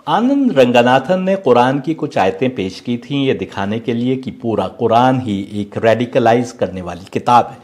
आनंद रंगनाथन ने कुरान की कुछ आयतें पेश की थीं ये दिखाने के लिए कि पूरा कुरान ही एक रेडिकलाइज करने वाली किताब है।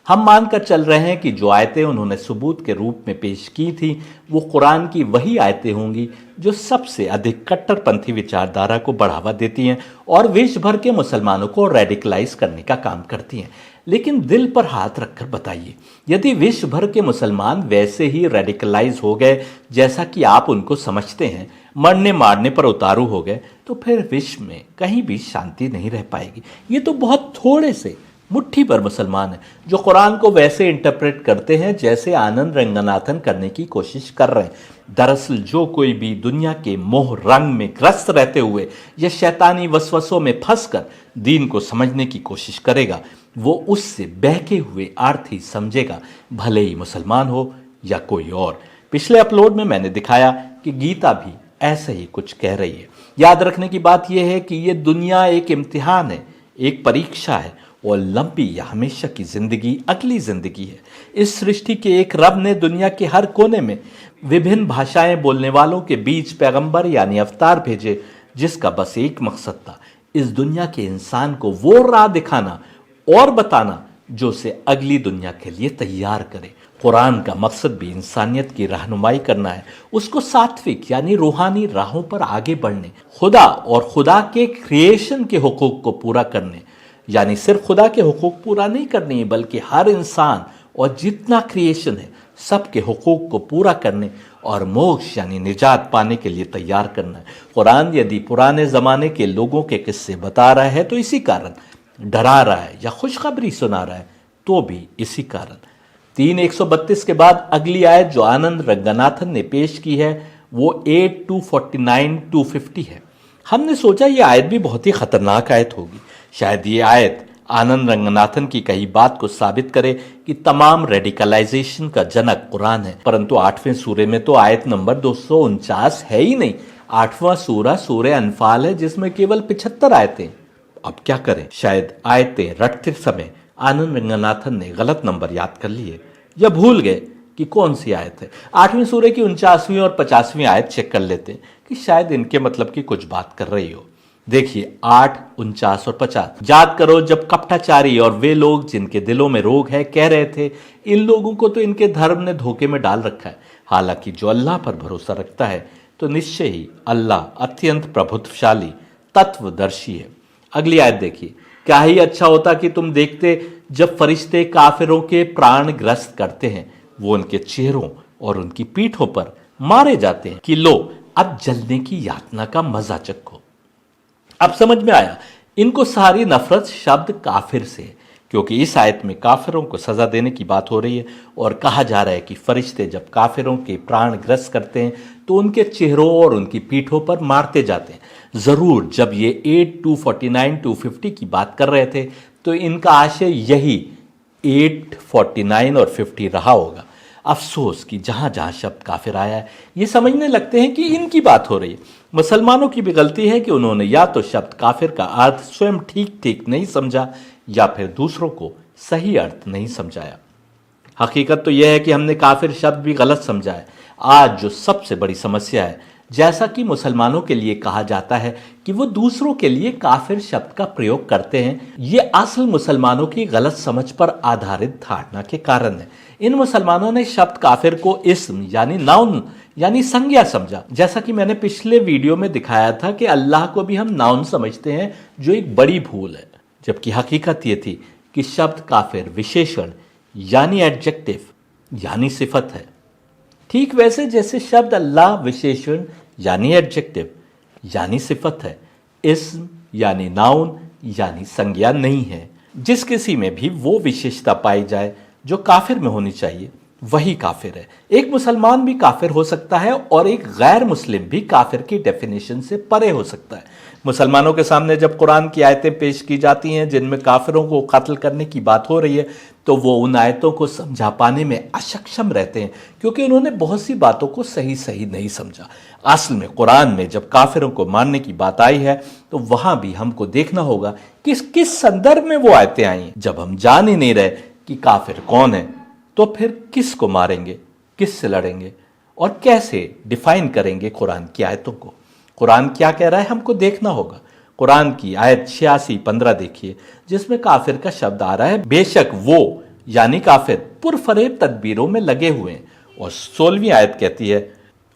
हम मानकर चल रहे हैं कि जो आयतें उन्होंने सबूत के रूप में पेश की थी वो कुरान की वही आयतें होंगी जो सबसे अधिक कट्टरपंथी विचारधारा को बढ़ावा देती हैं और विश्व भर के मुसलमानों को रेडिकलाइज करने का काम करती हैं। लेकिन दिल पर हाथ रखकर बताइए, यदि विश्व भर के मुसलमान वैसे ही रेडिकलाइज हो गए जैसा कि आप उनको समझते हैं, मरने मारने पर उतारू हो गए, तो फिर विश्व में कहीं भी शांति नहीं रह पाएगी। ये तो बहुत थोड़े से मुट्ठी भर मुसलमान हैं जो कुरान को वैसे इंटरप्रेट करते हैं जैसे आनंद रंगनाथन करने की कोशिश कर रहे हैं। दरअसल जो कोई भी दुनिया के मोह रंग में ग्रस्त रहते हुए या शैतानी वसवसों में फंसकर दीन को समझने की कोशिश करेगा, वो उससे बहके हुए आर्थी समझेगा, भले ही मुसलमान हो या कोई और। पिछले अपलोड में मैंने दिखाया कि गीता भी ऐसे ही कुछ कह रही है। याद रखने की बात यह है कि ये दुनिया एक इम्तिहान है, एक परीक्षा है और लंबी या हमेशा की जिंदगी अगली जिंदगी है। इस सृष्टि के एक रब ने दुनिया के हर कोने में विभिन्न भाषाएं बोलने वालों के बीच पैगंबर यानी अवतार भेजे, जिसका बस एक मकसद था, इस दुनिया के इंसान को वो राह दिखाना और बताना जो उसे अगली दुनिया के लिए तैयार करे। कुरान का मकसद भी इंसानियत की रहनुमाई करना है, उसको सात्विक यानी रूहानी राहों पर आगे बढ़ने, खुदा और खुदा के क्रिएशन के हुकूक को पूरा करने, यानी सिर्फ खुदा के हुकूक पूरा नहीं करने बल्कि हर इंसान और जितना क्रिएशन है सबके हुकूक को पूरा करने और मोक्ष यानी निजात पाने के लिए तैयार करना है। कुरान यदि पुराने ज़माने के लोगों के किस्से बता रहा है तो इसी कारण, डरा रहा है या खुशखबरी सुना रहा है तो भी इसी कारण। 3:132 के बाद अगली आयत जो आनंद रंगनाथन ने पेश की है वो 8:249-250 है। हमने सोचा ये आयत भी बहुत ही खतरनाक आयत होगी। शायद ये आयत आनंद रंगनाथन की कही बात को साबित करे कि तमाम रेडिकलाइजेशन का जनक कुरान है। परंतु 8वें सूरे में तो आयत नंबर 249 है ही नहीं। 8वां सूरा सूरे अनफाल है जिसमें केवल 75 आयतें। अब क्या करें? शायद आयतें रटते समय आनंद रंगनाथन ने गलत नंबर याद कर लिए या भूल गए कि कौन सी आयत है। 8वें सूरे की 49वीं और 50वीं आयत चेक कर लेते हैं कि शायद इनके मतलब की कुछ बात कर रही हो। देखिए 8, 49 और 50। याद करो जब कपटाचारी और वे लोग जिनके दिलों में रोग है कह रहे थे इन लोगों को तो इनके धर्म ने धोखे में डाल रखा है। हालांकि जो अल्लाह पर भरोसा रखता है तो निश्चय ही अल्लाह अत्यंत प्रभुत्वशाली तत्वदर्शी है। अगली आयत देखिए, क्या ही अच्छा होता कि तुम देखते जब फरिश्ते काफिरों के प्राण ग्रस्त करते हैं, वो उनके चेहरों और उनकी पीठों पर मारे जाते हैं कि लो अब जलने की यातना का मजा चखो। अब समझ में आया इनको सारी नफरत शब्द काफिर से है, क्योंकि इस आयत में काफिरों को सजा देने की बात हो रही है और कहा जा रहा है कि फरिश्ते जब काफिरों के प्राण ग्रस्त करते हैं तो उनके चेहरों और उनकी पीठों पर मारते जाते हैं। जरूर जब ये 8:249-250 की बात कर रहे थे तो इनका आशय यही 8:49 और 50 रहा होगा। अफसोस कि जहां जहां शब्द काफिर आया है ये समझने लगते हैं कि इनकी बात हो रही है। मुसलमानों की भी गलती है कि उन्होंने या तो शब्द काफिर का अर्थ स्वयं ठीक ठीक नहीं समझा या फिर दूसरों को सही अर्थ नहीं समझाया। हकीकत तो यह है कि हमने काफिर शब्द भी गलत समझा है। आज जो सबसे बड़ी समस्या है, जैसा कि मुसलमानों के लिए कहा जाता है कि वो दूसरों के लिए काफिर शब्द का प्रयोग करते हैं, ये असल मुसलमानों की गलत समझ पर आधारित धारणा के कारण है। इन मुसलमानों ने शब्द काफिर को इस्म यानी नाउन यानी संज्ञा समझा। जैसा कि मैंने पिछले वीडियो में दिखाया था कि अल्लाह को भी हम नाउन समझते हैं, जो एक बड़ी भूल है, जबकि हकीकत ये थी कि शब्द काफिर विशेषण यानी एडजेक्टिव यानी सिफत है। ठीक वैसे जैसे शब्द अल्लाह विशेषण यानी एडजेक्टिव यानी सिफत है, इस्म यानी नाउन यानी संज्ञा नहीं है। जिस किसी में भी वो विशेषता पाई जाए जो काफिर में होनी चाहिए वही काफिर है। एक मुसलमान भी काफिर हो सकता है और एक गैर मुस्लिम भी काफिर की डेफिनेशन से परे हो सकता है। मुसलमानों के सामने जब कुरान की आयतें पेश की जाती हैं जिनमें काफिरों को कत्ल करने की बात हो रही है तो वो उन आयतों को समझा पाने में अक्षम रहते हैं, क्योंकि उन्होंने बहुत सी बातों को सही सही नहीं समझा। असल में कुरान में जब काफिरों को मारने की बात आई है तो वहां भी हमको देखना होगा कि किस संदर्भ में वो आयतें आई हैं। जब हम जान ही नहीं रहे कि काफिर कौन है तो फिर किस को मारेंगे, किस से लड़ेंगे और कैसे डिफाइन करेंगे कुरान की आयतों को। कुरान क्या कह रहा है हमको देखना होगा। कुरान की आयत 86-15 देखिए, जिसमें काफिर का शब्द आ रहा है। बेशक वो यानी काफिर पुरफरेब तदबीरों में लगे हुए हैं। और 16वीं आयत कहती है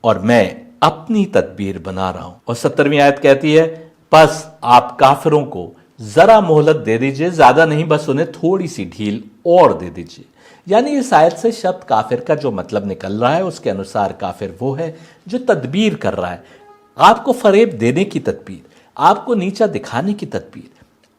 और मैं अपनी तदबीर बना रहा हूं। और 17वीं आयत कहती है बस आप काफिरों को जरा मोहलत दे दीजिए, ज्यादा नहीं, बस उन्हें थोड़ी सी ढील और दे दीजिए। यानी इस आयत से शब्द काफिर का जो मतलब निकल रहा है उसके अनुसार काफिर वो है जो तदबीर कर रहा है, आपको फरेब देने की तदबीर, आपको नीचा दिखाने की तदबीर,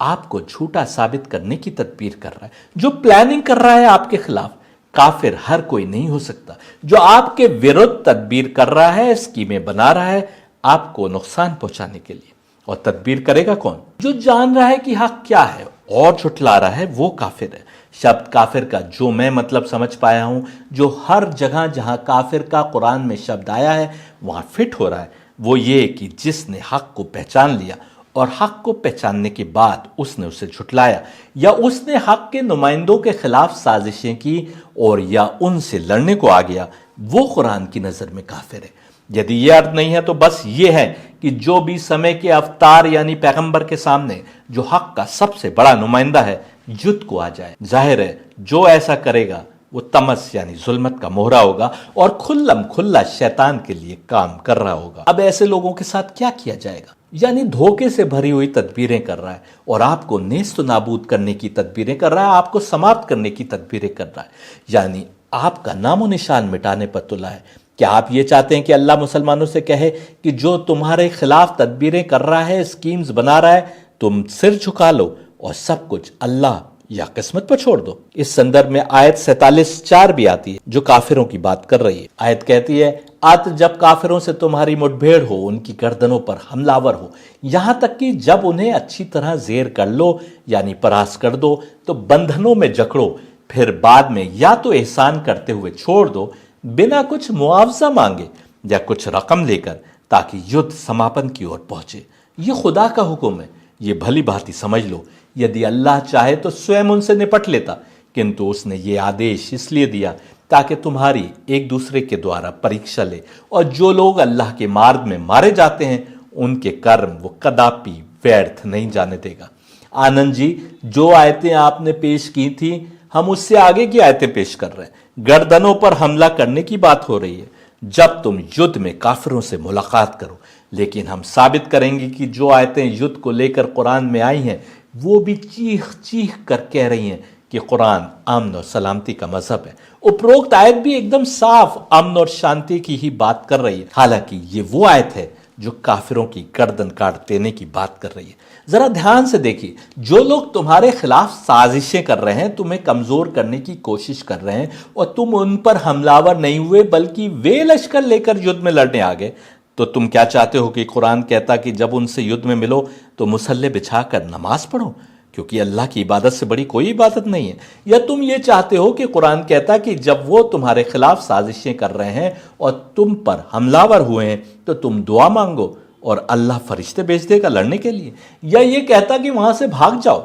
आपको झूठा साबित करने की तदबीर कर रहा है, जो प्लानिंग कर रहा है आपके खिलाफ। काफिर हर कोई नहीं हो सकता। जो आपके विरुद्ध तदबीर कर रहा है, स्कीमें बना रहा है आपको नुकसान पहुंचाने के लिए। और तदबीर करेगा कौन? जो जान रहा है कि हक क्या है और झुठला रहा है, वो काफिर है। शब्द काफिर का जो मैं मतलब समझ पाया हूं, जो हर जगह जहां काफिर का कुरान में शब्द आया है वहां फिट हो रहा है, वो ये कि जिसने हक को पहचान लिया और हक को पहचानने के बाद उसने उसे झुठलाया, या उसने हक के नुमाइंदों के खिलाफ साजिशें की और या उनसे लड़ने को आ गया, वो कुरान की नजर में काफिर है। यदि यह अर्थ नहीं है तो बस ये है कि जो भी समय के अवतार यानी पैगंबर के सामने जो हक का सबसे बड़ा नुमाइंदा है युद्ध को आ जाए। जाहिर है जो ऐसा करेगा वो तमस यानी जुल्मत का मोहरा होगा और खुल्लम खुल्ला शैतान के लिए काम कर रहा होगा। अब ऐसे लोगों के साथ क्या किया जाएगा? यानी धोखे से भरी हुई तदबीरें कर रहा है और आपको नेस्त नाबूद करने की तदबीरें कर रहा है, आपको समाप्त करने की तदबीरें कर रहा है, यानी आपका नामो निशान मिटाने पर तुला है। क्या आप ये चाहते हैं कि अल्लाह मुसलमानों से कहे कि जो तुम्हारे खिलाफ तदबीरें कर रहा है, स्कीम्स बना रहा है, तुम सिर झुका लो और सब कुछ अल्लाह या किस्मत पर छोड़ दो? इस संदर्भ में आयत 47:4 भी आती है जो काफिरों की बात कर रही है। आयत कहती है अत जब काफिरों से तुम्हारी मुठभेड़ हो, उनकी गर्दनों पर हमलावर हो, यहां तक कि जब उन्हें अच्छी तरह जेर कर लो यानी परास कर दो, तो बंधनों में जकड़ो, फिर बाद में या तो एहसान करते हुए छोड़ दो बिना कुछ मुआवजा मांगे या कुछ रकम लेकर, ताकि युद्ध समापन की ओर पहुंचे। ये खुदा का हुक्म है, ये भली भांति समझ लो। यदि अल्लाह चाहे तो स्वयं उनसे निपट लेता, किंतु उसने ये आदेश इसलिए दिया ताकि तुम्हारी एक दूसरे के द्वारा परीक्षा ले, और जो लोग अल्लाह के मार्ग में मारे जाते हैं उनके कर्म वो कदापि व्यर्थ नहीं जाने देगा। आनंद जी, जो आयतें आपने पेश की थी हम उससे आगे की आयतें पेश कर रहे हैं। गर्दनों पर हमला करने की बात हो रही है जब तुम युद्ध में काफिरों से मुलाकात करो, लेकिन हम साबित करेंगे कि जो आयतें युद्ध को लेकर कुरान में आई हैं वो भी चीख चीख कर कह रही हैं कि कुरान अमन और सलामती का मजहब है। उपरोक्त आयत भी एकदम साफ अमन और शांति की ही बात कर रही है, हालांकि ये वो आयत है जो काफिरों की गर्दन काट देने की बात कर रही है। जरा ध्यान से देखिए, जो लोग तुम्हारे खिलाफ साजिशें कर रहे हैं, तुम्हें कमजोर करने की कोशिश कर रहे हैं और तुम उन पर हमलावर नहीं हुए बल्कि वे लश्कर लेकर युद्ध में लड़ने आ गए, तो तुम क्या चाहते हो कि कुरान कहता कि जब उनसे युद्ध में मिलो तो मुसल्ले बिछाकर नमाज पढ़ो, क्योंकि अल्लाह की इबादत से बड़ी कोई इबादत नहीं है? या तुम ये चाहते हो कि कुरान कहता कि जब वो तुम्हारे खिलाफ साजिशें कर रहे हैं और तुम पर हमलावर हुए हैं तो तुम दुआ मांगो और अल्लाह फरिश्ते भेज देगा लड़ने के लिए? या ये कहता कि वहां से भाग जाओ?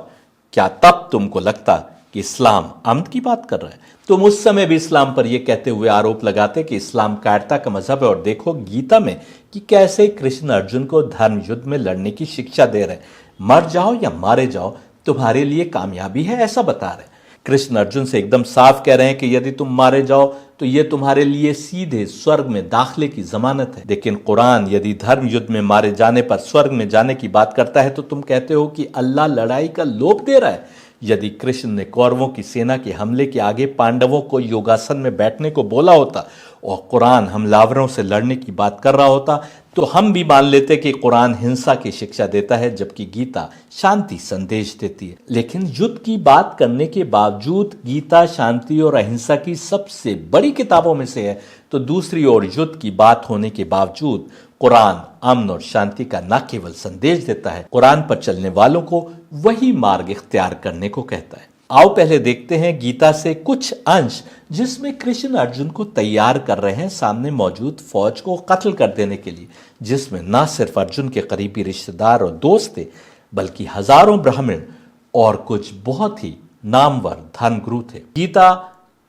क्या तब तुमको लगता कि इस्लाम अमन की बात कर रहा है? तुम उस समय भी इस्लाम पर यह कहते हुए आरोप लगाते कि इस्लाम कायरता का मजहब है, और देखो गीता में कि कैसे कृष्ण अर्जुन को धर्म युद्ध में लड़ने की शिक्षा दे रहे हैं। मर जाओ या मारे जाओ तुम्हारे लिए कामयाबी है, ऐसा बता रहे हैं। कृष्ण अर्जुन से एकदम साफ कह रहे हैं कि यदि तुम मारे जाओ तो यह तुम्हारे लिए सीधे स्वर्ग में दाखिले की जमानत है। लेकिन कुरान यदि धर्म युद्ध में मारे जाने पर स्वर्ग में जाने की बात करता है तो तुम कहते हो कि अल्लाह लड़ाई का लोभ दे रहा है। यदि कृष्ण ने कौरवों की सेना के हमले के आगे पांडवों को योगासन में बैठने को बोला होता और कुरान हमलावरों से लड़ने की बात कर रहा होता तो हम भी मान लेते कि कुरान हिंसा की शिक्षा देता है जबकि गीता शांति संदेश देती है। लेकिन युद्ध की बात करने के बावजूद गीता शांति और अहिंसा की सबसे बड़ी किताबों में से है, तो दूसरी ओर युद्ध की बात होने के बावजूद कुरान अमन और शांति का न केवल संदेश देता है, कुरान पर चलने वालों को वही मार्ग इख्तियार करने को कहता है। आओ पहले देखते हैं गीता से कुछ अंश जिसमें कृष्ण अर्जुन को तैयार कर रहे हैं सामने मौजूद फौज को कत्ल कर देने के लिए, जिसमें न सिर्फ अर्जुन के करीबी रिश्तेदार और दोस्त थे बल्कि हजारों ब्राह्मण और कुछ बहुत ही नामवर धर्मगुरु थे। गीता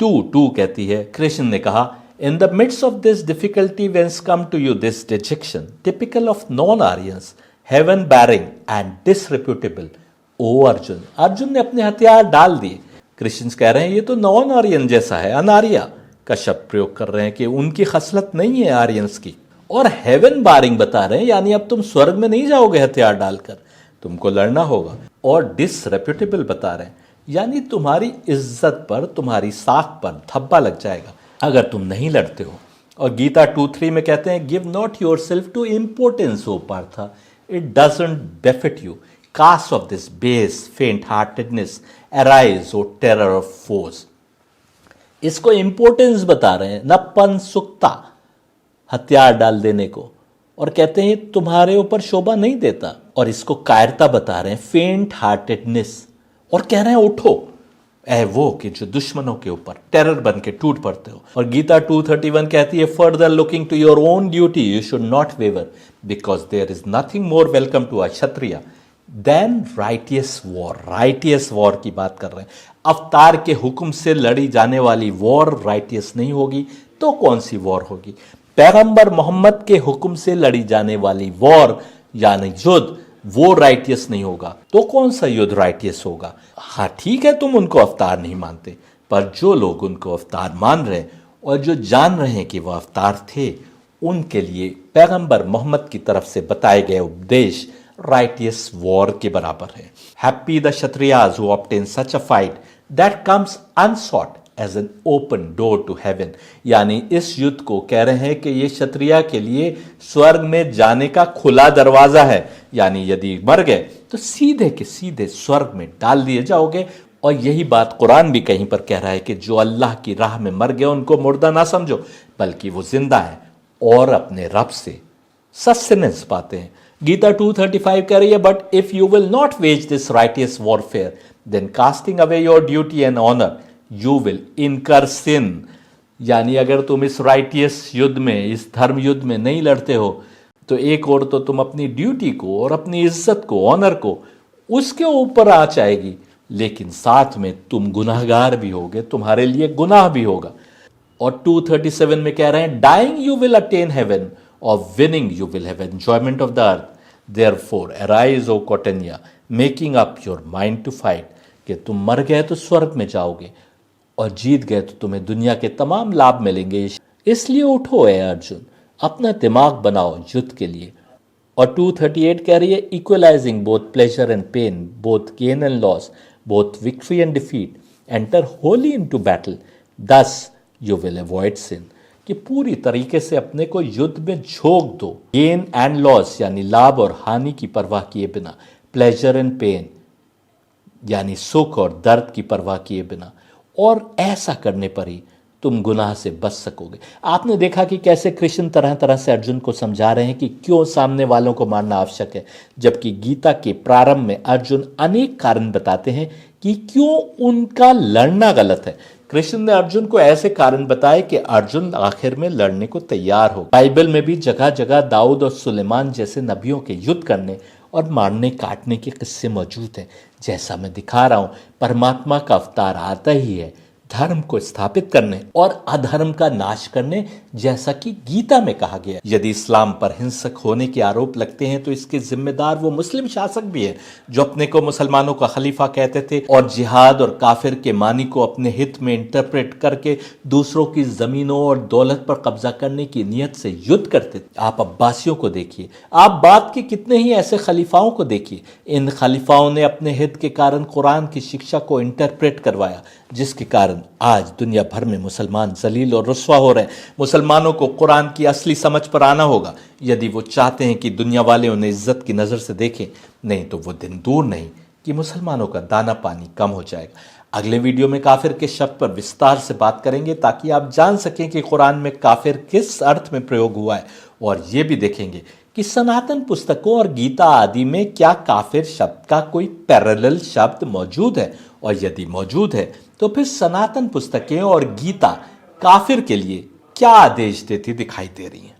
2:2 कहती है, कृष्ण ने कहा, In the midst of this difficulty, whence come to you this dejection, typical of non-Aryans, heaven bearing and disreputable, O Arjun. Arjun ने अपने हथियार डाल दिए. क्रिश्चियंस कह रहे हैं ये तो नॉन आर्यन जैसा है, अनार्या का शब्द प्रयोग कर रहे हैं कि उनकी खसलत नहीं है आर्यंस की. और हेवन बारिंग बता रहे हैं, यानी अब तुम स्वर्ग में नहीं जाओगे हथियार डालकर, तुमको लड़ना होगा. और डिसरेप्यूटेबल बता रहे हैं, यानी तुम्हारी इज्जत पर, तुम्हारी साख पर धब्बा लग जाएगा अगर तुम नहीं लड़ते हो. और गीता 2:3 में कहते हैं, give not yourself to importance O Partha, it doesn't befit you, cast off this base faint heartedness arise O terror of force. इसको इंपोर्टेंस बता रहे हैं, नपुंसकता, हथियार डाल देने को, और कहते हैं तुम्हारे ऊपर शोभा नहीं देता. और इसको कायरता बता रहे हैं, फेंट हार्टेडनेस, और कह रहे हैं उठो ऐ वो कि जो दुश्मनों के ऊपर टेरर बन के टूट पड़ते हो. और गीता 2:31 कहती है, further looking to your own duty you should not waver, because there is nothing more welcome to a kshatriya than righteous war. Righteous war की बात कर रहे हैं. अवतार के हुक्म से लड़ी जाने वाली वॉर राइटियस नहीं होगी तो कौन सी वॉर होगी? पैगंबर मोहम्मद के हुक्म से लड़ी जाने वाली वॉर यानी युद्ध, वो राइटियस नहीं होगा तो कौन सा युद्ध राइटियस होगा? हाँ ठीक है, तुम उनको अवतार नहीं मानते, पर जो लोग उनको अवतार मान रहे हैं और जो जान रहे हैं कि वह अवतार थे, उनके लिए पैगंबर मोहम्मद की तरफ से बताए गए उपदेश राइटियस वॉर के बराबर है. Happy the kshatriyas who obtain such a fight that comes unsought as an open door to heaven. यानी इस युद्ध को कह रहे हैं कि ये क्षत्रिय के लिए स्वर्ग में जाने का खुला दरवाजा है. यानी यदि मर गए तो सीधे के सीधे स्वर्ग में डाल दिए जाओगे. और यही बात कुरान भी कहीं पर कह रहा है कि जो अल्लाह की राह में मर गए उनको मुर्दा ना समझो, बल्कि वो जिंदा है और अपने रब से सस्टेनेंस पाते हैं. गीता 2:35 कह रही है, but if you will not wage this righteous warfare then casting away your duty and honour you will incur sin. यानी अगर तुम इस राइटियस युद्ध में, इस धर्म युद्ध में नहीं लड़ते हो तो एक और तो तुम अपनी ड्यूटी को और अपनी इज्जत को, ऑनर को, उसके ऊपर आ जाएगी, लेकिन साथ में तुम गुनाहगार भी होगे, तुम्हारे लिए गुनाह भी होगा. और 2:37 में कह रहे हैं, dying you will attain heaven और winning you will have enjoyment of the earth. Therefore arise O Kautinya, making up your mind to fight. कि तुम मर गए तो स्वर्ग में जाओगे और जीत गए तो तुम्हें दुनिया के तमाम लाभ मिलेंगे. इसलिए उठो है अर्जुन, अपना दिमाग बनाओ युद्ध के लिए. और 2:38 कह रही है, equalising both pleasure and pain, both gain and loss, both victory and defeat, enter wholly into battle, thus you will avoid sin. कि पूरी तरीके से अपने को युद्ध में झोंक दो, गेन एंड लॉस यानी लाभ और हानि की परवाह किए बिना, प्लेजर एंड पेन यानी सुख और दर्द की परवाह किए बिना, और ऐसा करने पर ही तुम गुनाह से बच सकोगे. आपने देखा कि कैसे कृष्ण तरह तरह से अर्जुन को समझा रहे हैं कि क्यों सामने वालों को मारना आवश्यक है, जबकि गीता के प्रारंभ में अर्जुन अनेक कारण बताते हैं कि क्यों उनका लड़ना गलत है. कृष्ण ने अर्जुन को ऐसे कारण बताए कि अर्जुन आखिर में लड़ने को तैयार हो. बाइबल में भी जगह जगह दाऊद और सुलेमान जैसे नबियों के युद्ध करने और मारने काटने के किस्से मौजूद हैं. जैसा मैं दिखा रहा हूं, परमात्मा का अवतार आता ही है धर्म को स्थापित करने और अधर्म का नाश करने, जैसा कि गीता में कहा गया. यदि इस्लाम पर हिंसक होने के आरोप लगते हैं तो इसके जिम्मेदार वो मुस्लिम शासक भी है जो अपने को मुसलमानों का खलीफा कहते थे और जिहाद और काफिर के मानी को अपने हित में इंटरप्रेट करके दूसरों की जमीनों और दौलत पर कब्जा करने की नीयत से युद्ध करते थे. आप अब्बासियों को देखिए, आप बात के कितने ही ऐसे खलीफाओं को देखिए. इन खलीफाओं ने अपने हित के कारण कुरान की शिक्षा को इंटरप्रेट करवाया, जिसके कारण आज दुनिया भर में मुसलमान जलील और रुस्वा हो रहे हैं. मुसलमानों को कुरान की असली समझ पर आना होगा यदि वो चाहते हैं कि दुनिया वाले उन्हें इज्जत की नज़र से देखें, नहीं तो वो दिन दूर नहीं कि मुसलमानों का दाना पानी कम हो जाएगा. अगले वीडियो में काफिर के शब्द पर विस्तार से बात करेंगे ताकि आप जान सकें कि कुरान में काफिर किस अर्थ में प्रयोग हुआ है, और ये भी देखेंगे कि सनातन पुस्तकों और गीता आदि में क्या काफिर शब्द का कोई पैरेलल शब्द मौजूद है, और यदि मौजूद है तो फिर सनातन पुस्तकें और गीता काफिर के लिए क्या आदेश देती दिखाई दे रही हैं.